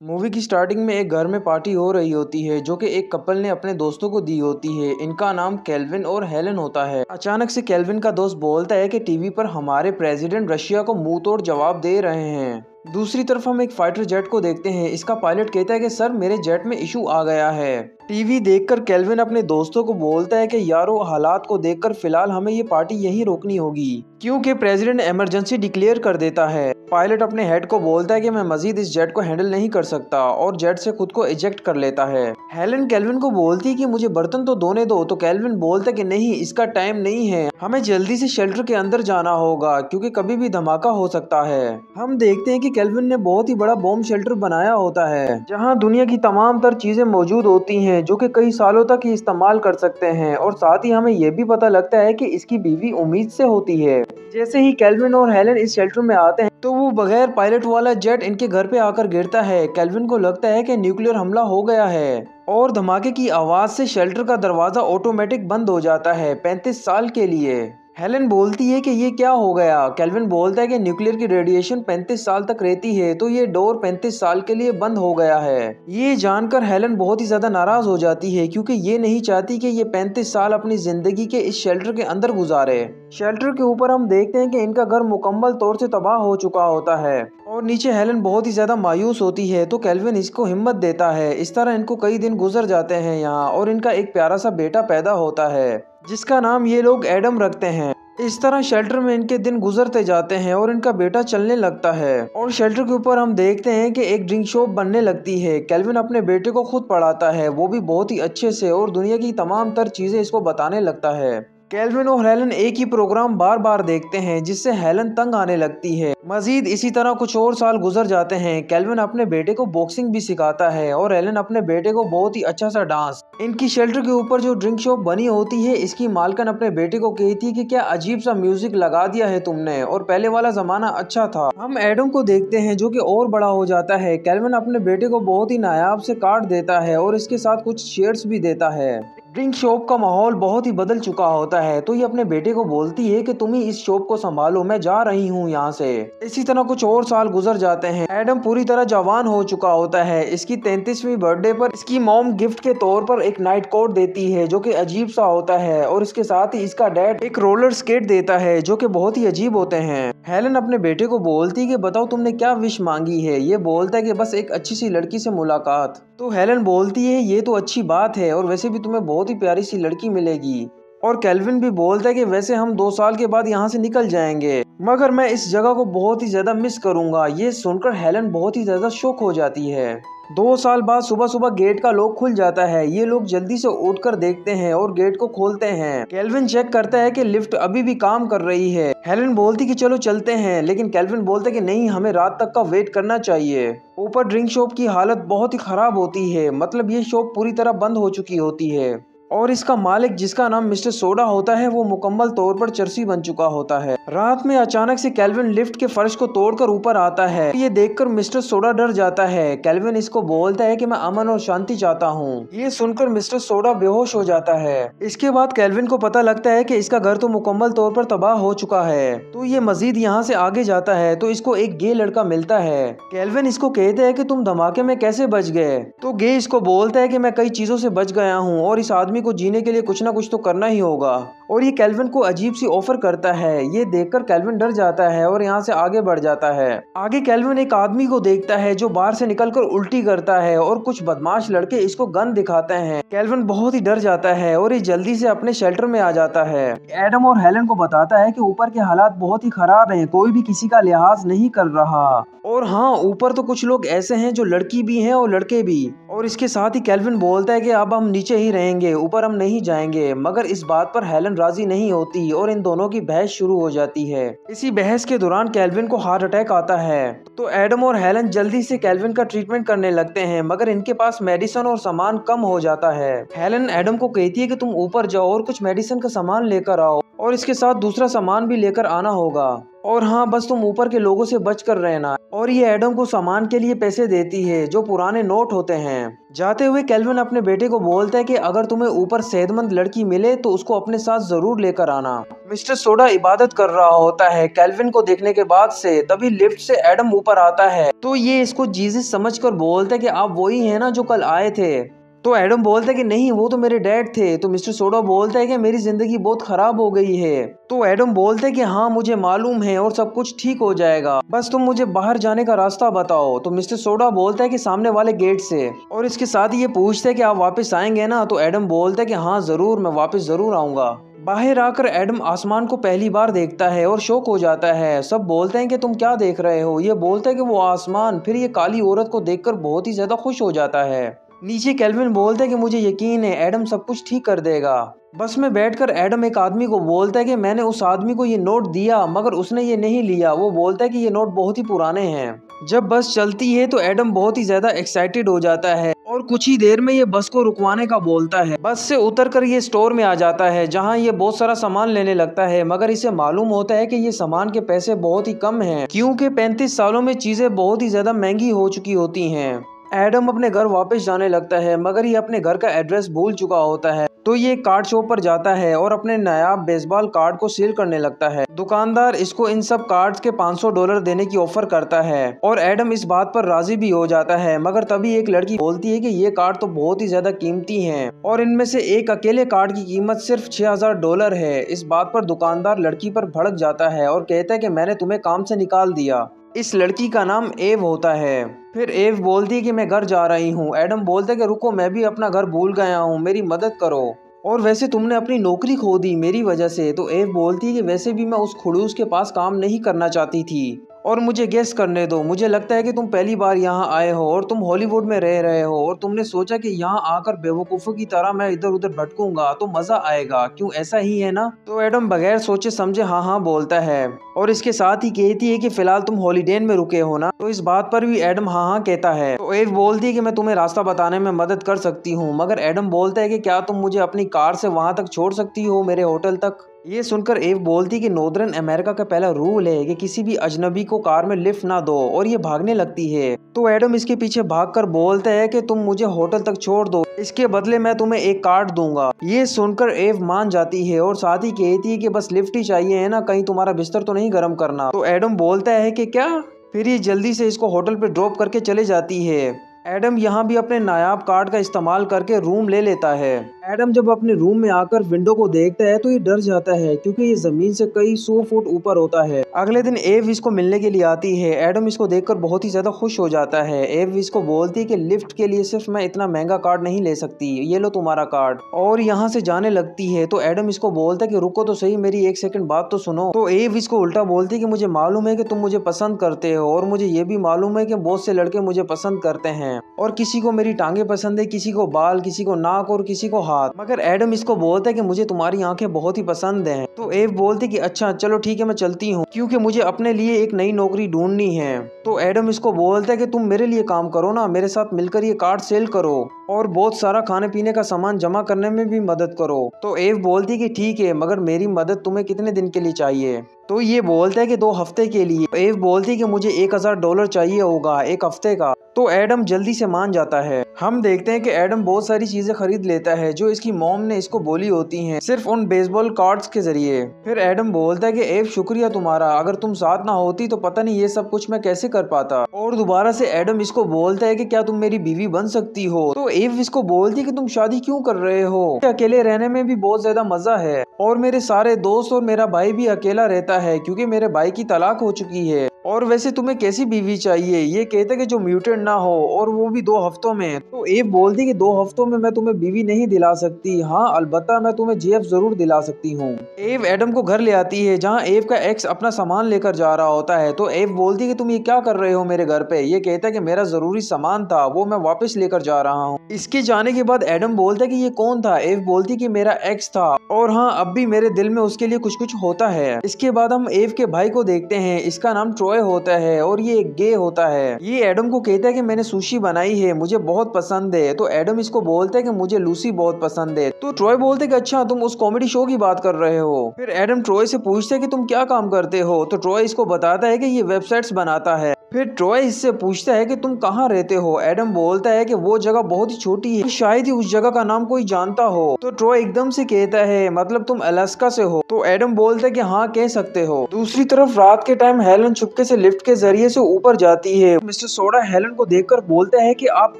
Movie की starting में एक घर में पार्टी हो रही होती है जो कि एक कपल ने अपने दोस्तों को दी होती है। इनका नाम केल्विन और हेलन होता है। अचानक से केल्विन का दोस्त बोलता है कि टीवी पर हमारे प्रेसिडेंट रशिया को मुंह तोड़ जवाब दे रहे हैं। दूसरी तरफ हम एक फाइटर जेट को देखते हैं। इसका पायलट कहता है कि सर मेरे जेट में इशू आ गया है। टीवी देखकर केल्विन अपने दोस्तों को बोलता है कि यारो हालात को देखकर फिलहाल हमें ये पार्टी यहीं रोकनी होगी क्योंकि प्रेसिडेंट इमरजेंसी डिक्लेयर कर देता है। पायलट अपने हेड को बोलता है कि मैं मजीद इस जेट को हैंडल नहीं कर सकता और जेट से खुद को इजेक्ट कर लेता है। हेलन केल्विन को बोलती है कि मुझे बर्तन तो धोने दो, तो केल्विन बोलता है कि नहीं, इसका टाइम नहीं है, हमें जल्दी से शेल्टर के अंदर जाना होगा क्योंकि कभी भी धमाका हो सकता है। हम देखते हैं कि केल्विन ने बहुत ही बड़ा बॉम्ब शेल्टर बनाया होता है जहां दुनिया की तमाम तर चीजें मौजूद होती हैं जो कि कई सालों तक ही इस्तेमाल कर सकते हैं। और साथ ही हमें यह भी पता लगता है कि इसकी बीवी उम्मीद से होती है। जैसे ही केल्विन और हेलन इस शेल्टर में आते हैं तो वो बगैर पायलट वाला जेट इनके घर पे आकर गिरता है। केल्विन को लगता है कि न्यूक्लियर हमला हो गया है और धमाके की आवाज से शेल्टर का दरवाजा ऑटोमेटिक बंद हो जाता है 35 साल के लिए। हेलन बोलती है कि ये क्या हो गया। केल्विन बोलता है कि न्यूक्लियर की रेडिएशन 35 साल तक रहती है तो ये डोर 35 साल के लिए बंद हो गया है। ये जानकर हेलन बहुत ही ज्यादा नाराज हो जाती है क्योंकि ये नहीं चाहती कि ये 35 साल अपनी जिंदगी के इस शेल्टर के अंदर गुजारे। शेल्टर के ऊपर हम देखते हैं कि इनका घर मुकम्मल तौर से तबाह हो चुका होता है और नीचे हेलन बहुत ही ज्यादा मायूस होती है तो केल्विन इसको हिम्मत देता है। इस तरह इनको कई दिन गुजर जाते हैं यहाँ और इनका एक प्यारा सा बेटा पैदा होता है जिसका नाम ये लोग एडम रखते हैं। इस तरह शेल्टर में इनके दिन गुजरते जाते हैं और इनका बेटा चलने लगता है और शेल्टर के ऊपर हम देखते हैं कि एक ड्रिंक शॉप बनने लगती है। केल्विन अपने बेटे को खुद पढ़ाता है, वो भी बहुत ही अच्छे से, और दुनिया की तमाम तर चीजें इसको बताने लगता है। केल्विन और हेलन एक ही प्रोग्राम बार बार देखते हैं जिससे हेलन तंग आने लगती है। मजीद इसी तरह कुछ और साल गुजर जाते हैं। केल्विन अपने बेटे को बॉक्सिंग भी सिखाता है और हेलन अपने बेटे को बहुत ही अच्छा सा डांस। इनकी शेल्टर के ऊपर जो ड्रिंक शॉप बनी होती है इसकी मालकन अपने बेटे को कहती है कि क्या अजीब सा म्यूजिक लगा दिया है तुमने, और पहले वाला जमाना अच्छा था। हम एडम को देखते हैं जो कि और बड़ा हो जाता है। केल्विन अपने बेटे को बहुत ही नायाब से काट देता है और इसके साथ कुछ शेयर्स भी देता है। ड्रिंक शॉप का माहौल बहुत ही बदल चुका होता है तो ये अपने बेटे को बोलती है कि तुम ही इस शॉप को संभालो, मैं जा रही हूँ यहाँ से। इसी तरह कुछ और साल गुजर जाते हैं। एडम पूरी तरह जवान हो चुका होता है। इसकी 33वीं बर्थडे पर इसकी मॉम गिफ्ट के तौर पर एक नाइट कोट देती है जो कि अजीब सा होता है और इसके साथ ही इसका डैड एक रोलर स्केट देता है जो कि बहुत ही अजीब होते हैं। हेलन अपने बेटे को बोलती है कि बताओ तुमने क्या विश मांगी है। ये बोलता है कि बस एक अच्छी सी लड़की से मुलाकात। तो हेलन बोलती है ये तो अच्छी बात है और वैसे भी तुम्हें बहुत ही प्यारी सी लड़की मिलेगी। और केल्विन भी बोलता है कि वैसे हम 2 साल के बाद यहाँ से निकल जाएंगे मगर मैं इस जगह को बहुत ही ज्यादा मिस करूंगा। ये सुनकर हेलन बहुत ही ज्यादा शॉक हो जाती है। 2 साल बाद सुबह सुबह गेट का लॉक खुल जाता है। ये लोग जल्दी से उठकर देखते हैं और गेट को खोलते हैं। केल्विन चेक करता है कि लिफ्ट अभी भी काम कर रही है। हेलन बोलती कि चलो चलते हैं, लेकिन केल्विन बोलता कि नहीं, हमें रात तक का वेट करना चाहिए। ऊपर ड्रिंक शॉप की हालत बहुत ही खराब होती है, मतलब ये शॉप पूरी तरह बंद हो चुकी होती है और इसका मालिक जिसका नाम मिस्टर सोडा होता है वो मुकम्मल तौर पर चर्सी बन चुका होता है। रात में अचानक से केल्विन लिफ्ट के फर्श को तोड़कर ऊपर आता है। ये देखकर मिस्टर सोडा डर जाता है। केल्विन इसको बोलता है कि मैं अमन और शांति चाहता हूँ। ये सुनकर मिस्टर सोडा बेहोश हो जाता है। इसके बाद केल्विन को पता लगता है कि इसका घर तो मुकम्मल तौर पर तबाह हो चुका है। तो ये मजीद यहाँ से आगे जाता है तो इसको एक गे लड़का मिलता है। केल्विन इसको कहते हैं कि तुम धमाके में कैसे बच गए। तो गे इसको बोलता है कि मैं कई चीजों से बच गया हूँ और इस आदमी को जीने के लिए कुछ ना कुछ तो करना ही होगा। और ये केल्विन को अजीब सी ऑफर करता है। ये देखकर केल्विन डर जाता है और यहाँ से आगे बढ़ जाता है। आगे केल्विन एक आदमी को देखता है जो बाहर से निकलकर उल्टी करता है और कुछ बदमाश लड़के इसको गन दिखाते हैं। केल्विन बहुत ही डर जाता है और ये जल्दी से अपने शेल्टर में आ जाता है। एडम और हेलन को बताता है कि ऊपर के हालात बहुत ही खराब हैं, कोई भी किसी का लिहाज नहीं कर रहा। और हाँ, ऊपर तो कुछ लोग ऐसे हैं जो लड़की भी हैं और लड़के भी। और इसके साथ ही केल्विन बोलता है कि अब हम नीचे ही रहेंगे, ऊपर हम नहीं जाएंगे। मगर इस बात पर हेलन राजी नहीं होती और इन दोनों की बहस शुरू हो जाती है। इसी बहस के दौरान केल्विन को हार्ट अटैक आता है तो एडम और हेलन जल्दी से केल्विन का ट्रीटमेंट करने लगते हैं मगर इनके पास मेडिसिन और सामान कम हो जाता है। हेलन एडम को कहती है कि तुम ऊपर जाओ और कुछ मेडिसिन का सामान लेकर आओ। और इसके साथ दूसरा सामान भी लेकर आना होगा। और हाँ, बस तुम ऊपर के लोगों से बच कर रहना। और ये एडम को सामान के लिए पैसे देती है जो पुराने नोट होते हैं। जाते हुए केल्विन अपने बेटे को बोलता है कि अगर तुम्हें ऊपर सेहतमंद लड़की मिले तो उसको अपने साथ जरूर लेकर आना। मिस्टर सोडा इबादत कर रहा होता है केल्विन को देखने के बाद से, तभी लिफ्ट से एडम ऊपर आता है तो ये इसको जीसस समझकर बोलता है कि आप वही है ना जो कल आए थे। तो एडम बोलता है कि नहीं, वो तो मेरे डैड थे। तो मिस्टर सोडा बोलता है कि मेरी जिंदगी बहुत खराब हो गई है। तो एडम बोलता है कि हाँ मुझे मालूम है और सब कुछ ठीक हो जाएगा, बस तुम मुझे बाहर जाने का रास्ता बताओ। तो मिस्टर सोडा बोलता है कि सामने वाले गेट से। और इसके साथ ही ये पूछता है कि आप वापस आएंगे ना। तो एडम बोलता है कि हाँ जरूर, मैं वापस जरूर आऊंगा। बाहर आकर एडम आसमान को पहली बार देखता है और शौक हो जाता है। सब बोलते हैं कि तुम क्या देख रहे हो। ये बोलता है कि वो आसमान। फिर ये काली औरत को देखकर बहुत ही ज्यादा खुश हो जाता है। नीचे केल्विन बोलता है कि मुझे यकीन है एडम सब कुछ ठीक कर देगा। बस में बैठकर एडम एक आदमी को बोलता है कि मैंने उस आदमी को ये नोट दिया मगर उसने ये नहीं लिया। वो बोलता है कि ये नोट बहुत ही पुराने हैं। जब बस चलती है तो एडम बहुत ही ज्यादा एक्साइटेड हो जाता है और कुछ ही देर में ये बस को रुकवाने का बोलता है। बस से उतरकर ये स्टोर में आ जाता है जहां ये बहुत सारा सामान लेने लगता है, मगर इसे मालूम होता है कि ये सामान के पैसे बहुत ही कम हैं क्योंकि 35 सालों में चीजें बहुत ही ज्यादा महंगी हो चुकी होती हैं। एडम अपने घर वापस जाने लगता है मगर ये अपने घर का एड्रेस भूल चुका होता है। तो ये कार्ड शॉप पर जाता है और अपने नायाब बेसबॉल कार्ड को सील करने लगता है। दुकानदार इसको इन सब कार्ड्स के $500 देने की ऑफर करता है और एडम इस बात पर राजी भी हो जाता है। मगर तभी एक लड़की बोलती है कि ये कार्ड तो बहुत ही ज्यादा कीमती हैं और इनमें से एक अकेले कार्ड की कीमत सिर्फ $6000 है। इस बात पर दुकानदार लड़की पर भड़क जाता है और कहता है कि मैंने तुम्हें काम से निकाल दिया। इस लड़की का नाम एव होता है। फिर एव बोलती है कि मैं घर जा रही हूँ। एडम बोलता है कि रुको, मैं भी अपना घर भूल गया हूँ, मेरी मदद करो। और वैसे तुमने अपनी नौकरी खो दी मेरी वजह से। तो एव बोलती है कि वैसे भी मैं उस खड़ूस के पास काम नहीं करना चाहती थी और मुझे गेस करने दो। मुझे लगता है कि तुम पहली बार यहाँ आए हो और तुम हॉलीवुड में रह रहे हो और तुमने सोचा कि यहाँ आकर बेवकूफ़ों की तरह मैं इधर उधर भटकूंगा तो मजा आएगा, क्यों ऐसा ही है ना। तो एडम बगैर सोचे समझे हाँ हाँ बोलता है और इसके साथ ही कहती है कि फिलहाल तुम हॉलीडे में रुके हो ना। तो इस बात पर भी एडम हाँ हाँ कहता है। तो एव बोलती है कि मैं तुम्हें रास्ता बताने में मदद कर सकती हूँ, मगर एडम बोलता है कि क्या तुम मुझे अपनी कार से वहां तक छोड़ सकती हो, मेरे होटल तक। ये सुनकर एव बोलती कि नॉर्दर्न अमेरिका का पहला रूल है कि किसी भी अजनबी को कार में लिफ्ट ना दो, और ये भागने लगती है। तो एडम इसके पीछे भागकर बोलता है कि तुम मुझे होटल तक छोड़ दो, इसके बदले मैं तुम्हें एक कार्ड दूंगा। ये सुनकर एव मान जाती है और साथ ही कहती है कि बस लिफ्ट ही चाहिए है ना, कहीं तुम्हारा बिस्तर तो नहीं गर्म करना। तो एडम बोलता है कि क्या। फिर ये जल्दी से इसको होटल पे ड्रॉप करके चले जाती है। एडम यहाँ भी अपने नायाब कार्ड का इस्तेमाल करके रूम ले लेता है। एडम जब अपने रूम में आकर विंडो को देखता है तो ये डर जाता है क्योंकि ये जमीन से कई 100 फुट ऊपर होता है। अगले दिन एव इसको मिलने के लिए आती है। एडम इसको देखकर बहुत ही ज्यादा खुश हो जाता है। एव इसको बोलती है कि लिफ्ट के लिए सिर्फ मैं इतना महंगा कार्ड नहीं ले सकती, ये लो तुम्हारा कार्ड, और यहाँ से जाने लगती है। तो एडम इसको बोलता है कि रुको तो सही, मेरी एक सेकंड बात तो सुनो। तो एव इसको उल्टा बोलती है कि मुझे मालूम है कि तुम मुझे पसंद करते हो और मुझे ये भी मालूम है कि बहुत से लड़के मुझे पसंद करते हैं और किसी को मेरी टांगे पसंद है, किसी को बाल, किसी को नाक और किसी को हाथ। मगर एडम इसको बोलता है कि मुझे तुम्हारी आंखें बहुत ही पसंद हैं। तो एव बोलती कि अच्छा चलो ठीक है, मैं चलती हूँ क्योंकि मुझे अपने लिए एक नई नौकरी ढूंढनी है। तो एडम इसको बोलता है कि तुम मेरे लिए काम करो ना, मेरे साथ मिलकर ये कार्ड सेल करो और बहुत सारा खाने पीने का सामान जमा करने में भी मदद करो। तो एव बोलती कि ठीक है, मगर मेरी मदद तुम्हें कितने दिन के लिए चाहिए। तो ये बोलता है कि 2 हफ्ते के लिए। एव बोलती है कि मुझे $1000 चाहिए होगा एक हफ्ते का। तो एडम जल्दी से मान जाता है। हम देखते हैं कि एडम बहुत सारी चीजें खरीद लेता है जो इसकी मॉम ने इसको बोली होती हैं, सिर्फ उन बेसबॉल कार्ड्स के जरिए। फिर एडम बोलता है कि एव शुक्रिया तुम्हारा, अगर तुम साथ ना होती तो पता नहीं ये सब कुछ मैं कैसे कर पाता। और दोबारा से एडम इसको बोलता है कि क्या तुम मेरी बीवी बन सकती हो। तो एव इसको बोलती है कि तुम शादी क्यों कर रहे हो, अकेले रहने में भी बहुत ज्यादा मजा है और मेरे सारे दोस्त और मेरा भाई भी अकेला रहता है क्योंकि मेरे भाई की तलाक हो चुकी है। और वैसे तुम्हें कैसी बीवी चाहिए, ये कहते कि जो म्यूटेंट ना हो और वो भी 2 हफ्तों में। तो एव बोलती कि 2 हफ्तों में मैं तुम्हें बीवी नहीं दिला सकती, हाँ अलबत्ता मैं तुम्हें जेफ जरूर दिला सकती हूँ। एव एडम को घर ले आती है जहाँ एव का एक्स अपना सामान लेकर जा रहा होता है। तो एव बोलती कि तुम ये क्या कर रहे हो मेरे घर पे। ये कहता है कि मेरा जरूरी सामान था, वो मैं वापस लेकर जा रहा हूँ। इसके जाने के बाद एडम बोलता है कि ये कौन था। एव बोलती कि मेरा एक्स था और हाँ अब भी मेरे दिल में उसके लिए कुछ कुछ होता है। इसके बाद हम एव के भाई को देखते हैं, इसका नाम ट्रॉय ट्रॉय होता है और ये एक गे होता है। ये एडम को कहता है कि मैंने सुशी बनाई है, मुझे बहुत पसंद है। तो एडम इसको बोलता है कि मुझे लूसी बहुत पसंद है। तो ट्रॉय बोलते है कि अच्छा तुम उस कॉमेडी शो की बात कर रहे हो। फिर एडम ट्रॉय से पूछता है कि तुम क्या काम करते हो। तो ट्रॉय इसको बताता है कि ये वेबसाइट्स बनाता है। फिर ट्रॉय इससे पूछता है कि तुम कहाँ रहते हो। एडम बोलता है कि वो जगह बहुत ही छोटी है, शायद ही उस जगह का नाम कोई जानता हो। तो ट्रॉय एकदम से कहता है मतलब तुम अलास्का से हो। तो एडम बोलता है कि हाँ कह सकते हो। दूसरी तरफ रात के टाइम हेलन चुपके से लिफ्ट के जरिए से ऊपर जाती है। मिस्टर सोडा हेलन को देखकर बोलता है कि आप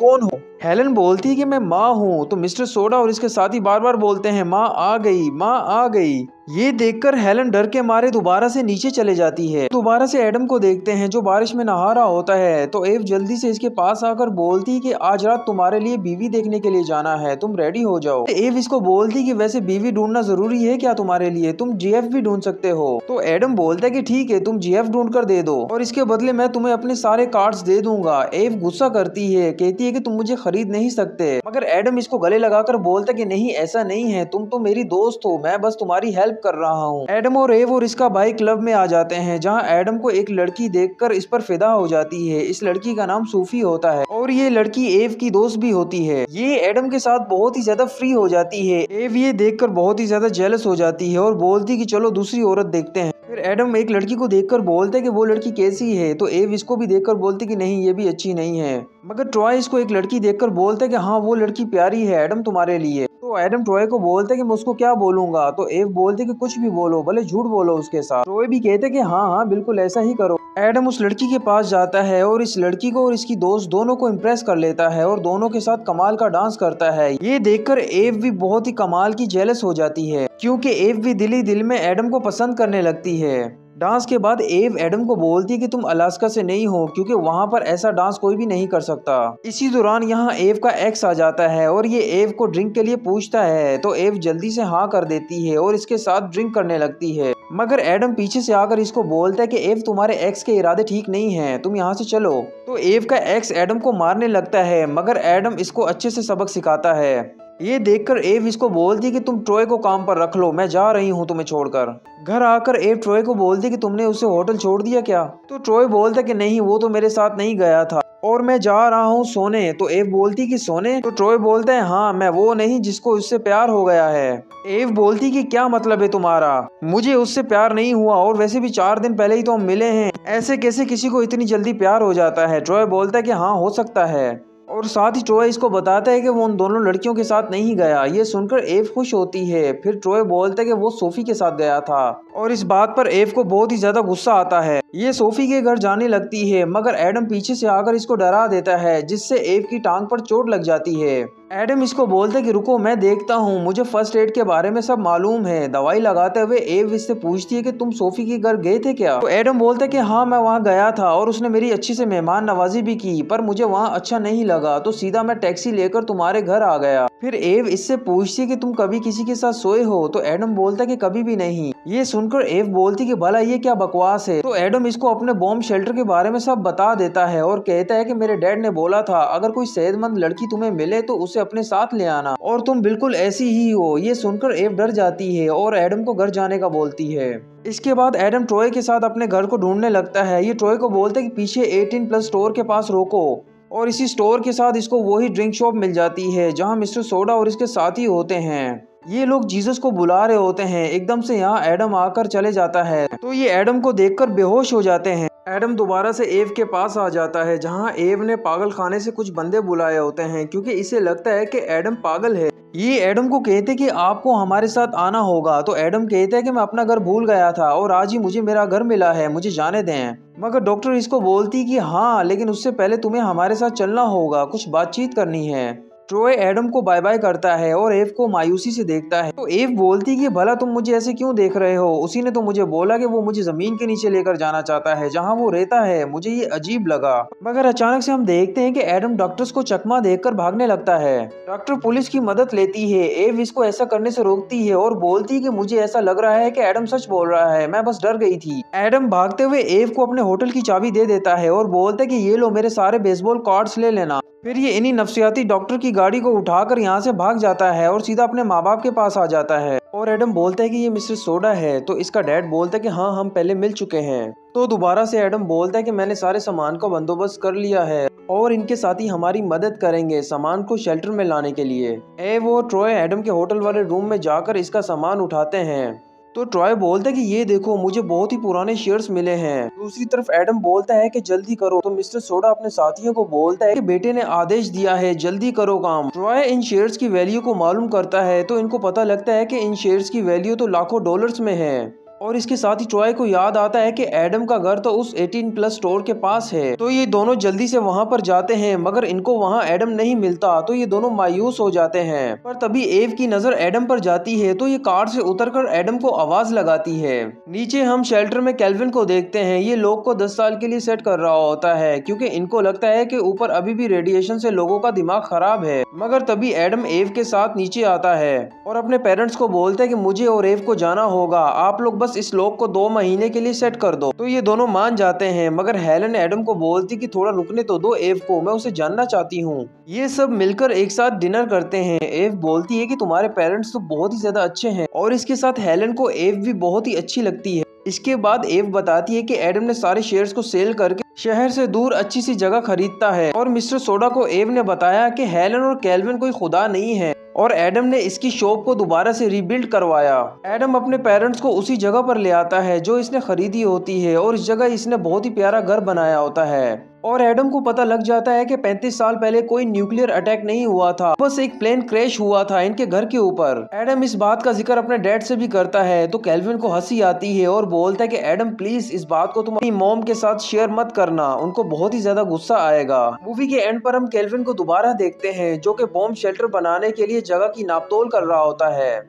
कौन हो। हेलन बोलती है कि मैं माँ हूँ। तो मिस्टर सोडा और इसके साथी बार बार बोलते हैं माँ आ गई, माँ आ गई। ये देखकर हेलन डर के मारे दोबारा से नीचे चले जाती है। दोबारा से एडम को देखते हैं जो बारिश में नहा रहा होता है। तो एव जल्दी से इसके पास आकर बोलती है कि आज रात तुम्हारे लिए बीवी देखने के लिए जाना है, तुम रेडी हो जाओ। एव इसको बोलती कि वैसे बीवी ढूंढना जरूरी है क्या तुम्हारे लिए, तुम जीएफ भी ढूंढ सकते हो। तो एडम बोलता है कि ठीक है तुम जीएफ ढूंढ कर दे दो और इसके बदले मैं तुम्हें अपने सारे कार्ड्स दे दूंगा। एव गुस्सा करती है, कहती है कि तुम मुझे खरीद नहीं सकते। मगर एडम इसको गले लगाकर बोलता है कि नहीं ऐसा नहीं है, तुम तो मेरी दोस्त हो, मैं बस तुम्हारी हेल्प कर रहा हूँ। एडम और एव और इसका भाई क्लब में आ जाते हैं जहाँ एडम को एक लड़की देखकर इस पर फिदा हो जाती है। इस लड़की का नाम सूफी होता है और ये लड़की एव की दोस्त भी होती है। ये एडम के साथ बहुत ही ज्यादा फ्री हो जाती है। एव ये देखकर बहुत ही ज्यादा जेलस हो जाती है और बोलती कि चलो दूसरी औरत देखते हैं। फिर एडम एक लड़की को देखकर बोलते है कि वो लड़की कैसी है। तो एव इसको भी देखकर बोलती कि नहीं ये भी अच्छी नहीं है। मगर ट्रॉय इसको एक लड़की देखकर बोलता है कि हाँ वो लड़की प्यारी है एडम तुम्हारे लिए। तो एडम ट्रॉय को बोलते है कि मैं उसको क्या बोलूंगा। तो एव बोलते कि कुछ भी बोलो, भले झूठ बोलो उसके साथ। ट्रॉय भी कहते कि हाँ हाँ बिल्कुल ऐसा ही करो। एडम उस लड़की के पास जाता है और इस लड़की को और इसकी दोस्त दोनों को इम्प्रेस कर लेता है और दोनों के साथ कमाल का डांस करता है। ये देखकर एव भी बहुत ही कमाल की जेलस हो जाती है क्योंकि एव भी दिल ही दिल में एडम को पसंद करने लगती है। डांस के बाद एव एडम को बोलती है कि तुम अलास्का से नहीं हो क्योंकि वहाँ पर ऐसा डांस कोई भी नहीं कर सकता। इसी दौरान यहाँ एव का एक्स आ जाता है और ये एव को ड्रिंक के लिए पूछता है। तो एव जल्दी से हाँ कर देती है और इसके साथ ड्रिंक करने लगती है। मगर एडम पीछे से आकर इसको बोलता है कि एव तुम्हारे एक्स के इरादे ठीक नहीं है, तुम यहाँ से चलो। तो एव का एक्स एडम को मारने लगता है मगर एडम इसको अच्छे से सबक सिखाता है। ये देखकर एव इसको बोलती कि तुम ट्रॉय को काम पर रख लो, मैं जा रही हूँ तुम्हें छोड़कर। घर आकर एव ट्रॉय को बोलती कि तुमने उसे होटल छोड़ दिया क्या। तो ट्रॉय बोलता कि नहीं वो तो मेरे साथ नहीं गया था और मैं जा रहा हूँ सोने। तो एव बोलती कि सोने। तो ट्रॉय बोलता है हाँ मैं वो नहीं जिसको उससे प्यार हो गया है। एव बोलती कि क्या मतलब है तुम्हारा, मुझे उससे प्यार नहीं हुआ और वैसे भी 4 दिन पहले ही तो हम मिले हैं, ऐसे कैसे किसी को इतनी जल्दी प्यार हो जाता है। ट्रॉय बोलता है कि हाँ हो सकता है और साथ ही ट्रॉय इसको बताता है कि वो उन दोनों लड़कियों के साथ नहीं गया। ये सुनकर एव खुश होती है। फिर ट्रॉय बोलता है कि वो सोफी के साथ गया था और इस बात पर एव को बहुत ही ज्यादा गुस्सा आता है। ये सोफी के घर जाने लगती है मगर एडम पीछे से आकर इसको डरा देता है जिससे एव की टांग पर चोट लग जाती है। एडम इसको बोलता है कि रुको मैं देखता हूँ, मुझे फर्स्ट एड के बारे में सब मालूम है। दवाई लगाते हुए एव इससे पूछती है कि तुम सोफी के घर गए थे क्या। तो एडम बोलता है कि हाँ मैं वहाँ गया था और उसने मेरी अच्छी से मेहमान नवाजी भी की पर मुझे वहाँ अच्छा नहीं लगा तो सीधा मैं टैक्सी लेकर तुम्हारे घर आ गया। फिर एव इससे पूछती है कि तुम कभी किसी के साथ सोए हो। तो एडम बोलता है कि कभी भी नहीं। ये सुनकर एव बोलती कि भला ये क्या बकवास है। तो एडम इसको अपने बॉम्ब शेल्टर के बारे में सब बता देता है और कहता है कि मेरे डैड ने बोला था अगर कोई सेहतमंद लड़की तुम्हें मिले तो उसे अपने साथ ले आना और तुम बिल्कुल ऐसी ही हो। ये सुनकर एव डर जाती है और एडम को घर जाने का बोलती है। इसके बाद एडम ट्रॉय के साथ अपने घर को ढूंढने लगता है। ये ट्रॉय को बोलता है कि पीछे 18+ स्टोर के पास रोको और इसी स्टोर के साथ इसको वही ड्रिंक शॉप मिल जाती है जहां मिस्टर सोडा और इसके साथी होते हैं। ये लोग जीसस को बुला रहे होते हैं। एकदम से यहाँ एडम आकर चले जाता है तो ये एडम को देखकर बेहोश हो जाते हैं। एडम दोबारा से एव के पास आ जाता है जहाँ एव ने पागल खाने से कुछ बंदे बुलाए होते हैं क्योंकि इसे लगता है कि एडम पागल है। ये एडम को कहते कि आपको हमारे साथ आना होगा। तो एडम कहता है कि मैं अपना घर भूल गया था और आज ही मुझे मेरा घर मिला है, मुझे जाने दें। मगर डॉक्टर इसको बोलती कि हाँ लेकिन उससे पहले तुम्हें हमारे साथ चलना होगा, कुछ बातचीत करनी है। ट्रॉय एडम को बाय बाय करता है और एव को मायूसी से देखता है। तो एव बोलती कि भला तुम मुझे ऐसे क्यों देख रहे हो, उसी ने तो मुझे बोला कि वो मुझे जमीन के नीचे लेकर जाना चाहता है जहां वो रहता है, मुझे ये अजीब लगा। मगर अचानक से हम देखते हैं कि एडम डॉक्टर्स को चकमा देखकर भागने लगता है। डॉक्टर पुलिस की मदद लेती है। एव इसको ऐसा करने से रोकती है और बोलती है कि मुझे ऐसा लग रहा है कि एडम सच बोल रहा है, मैं बस डर गई थी। एडम भागते हुए एव को अपने होटल की चाबी दे देता है और बोलता है कि ये लो मेरे सारे बेसबॉल कार्ड्स ले लेना फिर ये इन्हीं नफ्सियाती डॉक्टर की गाड़ी को उठाकर यहाँ से भाग जाता है और सीधा अपने माँ बाप के पास आ जाता है। और एडम बोलता है कि ये मिस्टर सोडा है, तो इसका डैड बोलता है कि हाँ हम पहले मिल चुके हैं। तो दोबारा से एडम बोलता है कि मैंने सारे सामान का बंदोबस्त कर लिया है और इनके साथी हमारी मदद करेंगे सामान को शेल्टर में लाने के लिए। एव और ट्रॉय एडम के होटल वाले रूम में जाकर इसका सामान उठाते हैं। तो ट्रॉय बोलता है कि ये देखो मुझे बहुत ही पुराने शेयर्स मिले हैं। दूसरी तरफ एडम बोलता है कि जल्दी करो। तो मिस्टर सोडा अपने साथियों को बोलता है कि बेटे ने आदेश दिया है जल्दी करो काम। ट्रॉय इन शेयर्स की वैल्यू को मालूम करता है तो इनको पता लगता है कि इन शेयर्स की वैल्यू तो लाखों डॉलर्स में है। और इसके साथ ही ट्रॉय को याद आता है कि एडम का घर तो उस 18+ स्टोर के पास है। तो ये दोनों जल्दी से वहां पर जाते हैं मगर इनको वहां एडम नहीं मिलता। तो ये दोनों मायूस हो जाते हैं। पर तभी एव की नजर एडम पर जाती है तो ये कार से उतरकर एडम को आवाज लगाती है। नीचे हम शेल्टर में केल्विन को देखते हैं। ये लोग को 10 साल के लिए सेट कर रहा होता है क्योंकि इनको लगता है कि ऊपर अभी भी रेडिएशन से लोगों का दिमाग खराब है। मगर तभी एडम एव के साथ नीचे आता है और अपने पेरेंट्स को बोलता है कि मुझे और एव को जाना होगा, आप लोग बस इस लोग को 2 महीने के लिए सेट कर दो। तो ये दोनों मान जाते हैं मगर हेलन एडम को बोलती कि थोड़ा रुकने तो दो एव को, मैं उसे जानना चाहती हूँ। ये सब मिलकर एक साथ डिनर करते हैं। एव बोलती है कि तुम्हारे पेरेंट्स तो बहुत ही ज्यादा अच्छे हैं और इसके साथ हेलन को एव भी बहुत ही अच्छी लगती है। इसके बाद एव बताती है कि एडम ने सारे शेयर्स को सेल करके शहर से दूर अच्छी सी जगह खरीदता है। और मिस्टर सोडा को एव ने बताया कि हेलन और केल्विन कोई खुदा नहीं है और एडम ने इसकी शॉप को दोबारा से रीबिल्ड करवाया। एडम अपने पेरेंट्स को उसी जगह पर ले आता है जो इसने खरीदी होती है और इस जगह इसने बहुत ही प्यारा घर बनाया होता है। और एडम को पता लग जाता है कि 35 साल पहले कोई न्यूक्लियर अटैक नहीं हुआ था, बस एक प्लेन क्रैश हुआ था इनके घर के ऊपर। एडम इस बात का जिक्र अपने डैड से भी करता है तो केल्विन को हंसी आती है और बोलता है कि एडम प्लीज इस बात को तुम अपनी मॉम के साथ शेयर मत करना, उनको बहुत ही ज्यादा गुस्सा आएगा। मूवी के एंड पर हम केल्विन को दोबारा देखते हैं जो कि बॉम्ब शेल्टर बनाने के लिए जगह की नापतोल कर रहा होता है।